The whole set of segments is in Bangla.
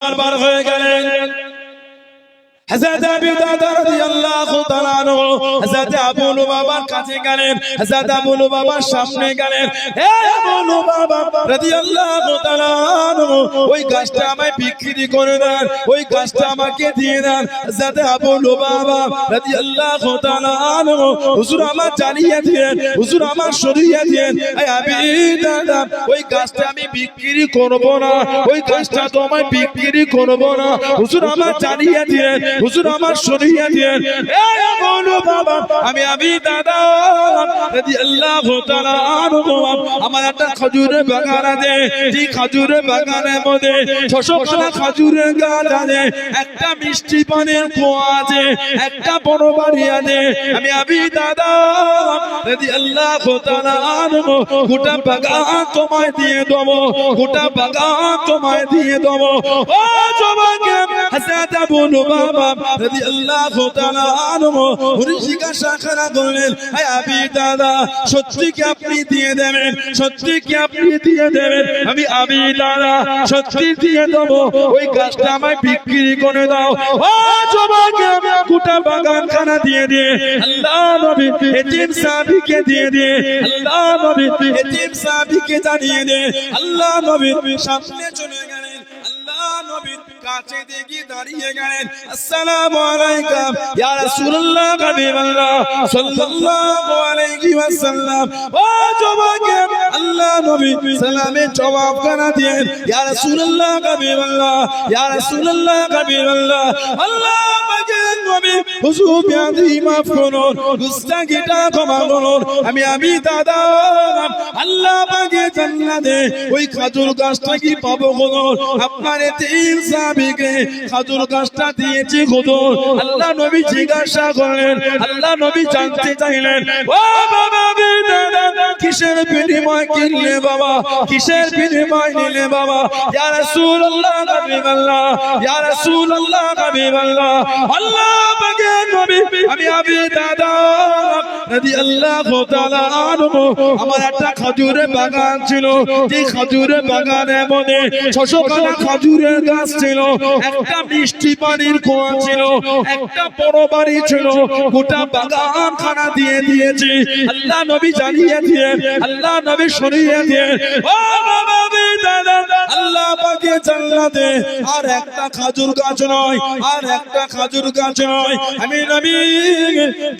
বার হয়ে গেলেন। হযরত আবু দারদা রাদিয়াল্লাহু তাআলা আনহু হযরত আবু লুবাবার কাছে গেলেন, হযরত আবু লুবাবার সামনে গেলেন। হে আবু লুবাবা রাদিয়াল্লাহু তাআলা আনহু, ওই গাছটা আমায় বিক্রি করে দেন, ওই গাছটা আমাকে দিয়ে দেন। হযরত আবু লুবাবা রাদিয়াল্লাহু তাআলা আনহু, হুজুর আমার জানিয়ে দিয়েন, হুজুর আমার সরিয়ে দিয়েন। এই আবু দারদা, ওই গাছটা আমি বিক্রি করব না, ওই গাছটা তো আমি বিক্রি করব না, হুজুর আমার জানিয়ে দিয়েন, হুজুর আমার সরিয়ে দিয়েন। এই আবু লুবাবা, আমি আবু দারদা রাদিয়াল্লাহু তাআলা আনহু, আমার একটা খেজুরের বাগান আছে, এই খেজুরের বাগানের মধ্যে 600 খানা খেজুরের গাছ আছে, একটা মিষ্টি পানির কুয়া আছে, একটা বড় বাড়ি আছে। আমি আবু দারদা রাদিয়াল্লাহু তাআলা আনহু, গোটা বাগান তোমায় দিয়ে দেবো, গোটা বাগান তোমায় দিয়ে দেবো। ও জবাকে হযরত আবু লুবাবা রাদিয়াল্লাহু তাআলা আনহু উনি জিজ্ঞাসা করলেন, হে আবু দারদা, সত্যি কি আপনি দিয়ে দেবেন? সত্যি কি আপনি দিয়ে দেবেন? আমি আবু দারদা সত্যি দিয়ে দেবো, ওই গাছটা আমায় বিক্রি করে দাও। ও জবাকে গোটা বাগান খানা দিয়ে দিয়ে আল্লাহ নবী এতিম সাহাবীকে দিয়ে দিয়ে, আল্লাহ নবী এতিম সাহাবীকে জানিয়ে দিয়ে আল্লাহ নবী সামনে চলে গেলেন। আল্লাহ নবী কাছে দেখি দাঁড়িয়ে গেলেন। আসসালামু আলাইকুম ইয়া রাসূলুল্লাহ হাবিবাল্লাহ সাল্লাল্লাহু আলাইহি ওয়াসাল্লাম। ও জবাকে আল্লাহ নবী সালামে জবাব কানা দিয়েন, ইয়া রাসূলুল্লাহ হাবিবাল্লাহ, ইয়া রাসূলুল্লাহ হাবিবাল্লাহ। আল্লাহ পাকের নবী হুজুর বিয়াদি মাফ করুন, গুস্তাখিটা ক্ষমা করুন। আমি আবু দারদা আল্লাহ পাকের জান্নাতে ওই খেজুর গাছটা কি পাবো হুজুর? আপনার এতিম সাহাবীকে খেজুর গাছটা দিয়েছি হুজুর। আল্লাহ নবী জিজ্ঞাসা করলেন, আল্লাহ নবী জানতে চাইলেন, ও বাবা আবু দারদা, কিসের বিনিময় কিনলে বাবা? কিসের বিনিময় নিলে বাবা? ইয়া রাসূলুল্লাহ হাবিবাল্লাহ, ইয়া রাসূলুল্লাহ হাবিবাল্লাহ। আল্লাহ পাকের নবী আমি আবু দারদা রাদিয়াল্লাহু তাআলা আনহু, আমার একটা খেজুরের বাগান ছিল, এই খেজুরের বাগানের মধ্যে 600 খানা খেজুরের গাছ ছিল, একটা মিষ্টি পানির কুয়া ছিল, একটা বড় বাড়ি ছিল, গোটা বাগান খানা দিয়ে দিয়েছি। আল্লাহ নবী জানিয়ে দিয়ে, আল্লাহ নবী সরিয়ে দিয়ে, ও বাবা আবু দারদা, আল্লাহ পাকের জান্নাতে আর একটা খেজুর গাছ নয়, আর একটা খেজুর গাছ নয়, আমি নবী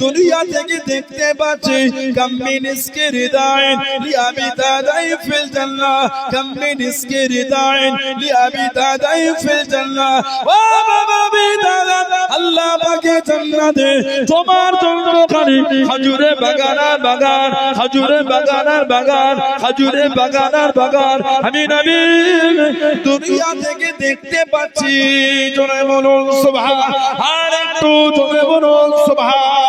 দুনিয়া থেকে দেখতে পাচ্ছি কাম মিন ইসকে রিদাইন লি আবি দাদাই ফিল জান্নাহ, কাম মিন ইসকে রিদাইন লি আবি দাদাই ফিল জান্নাহ। ও বাবা আবু দারদা, আল্লাহ পাকের জান্নাতে তোমার জন্য খালি খেজুরের বাগান আর বাগান, খেজুরের বাগান আর বাগান, খেজুরের বাগান আর বাগান, আমি নবী দুনিয়া থেকে দেখতে পাচ্ছি। জোরে বলুন সুবহান, আর একটু জোরে বলুন সুবহান।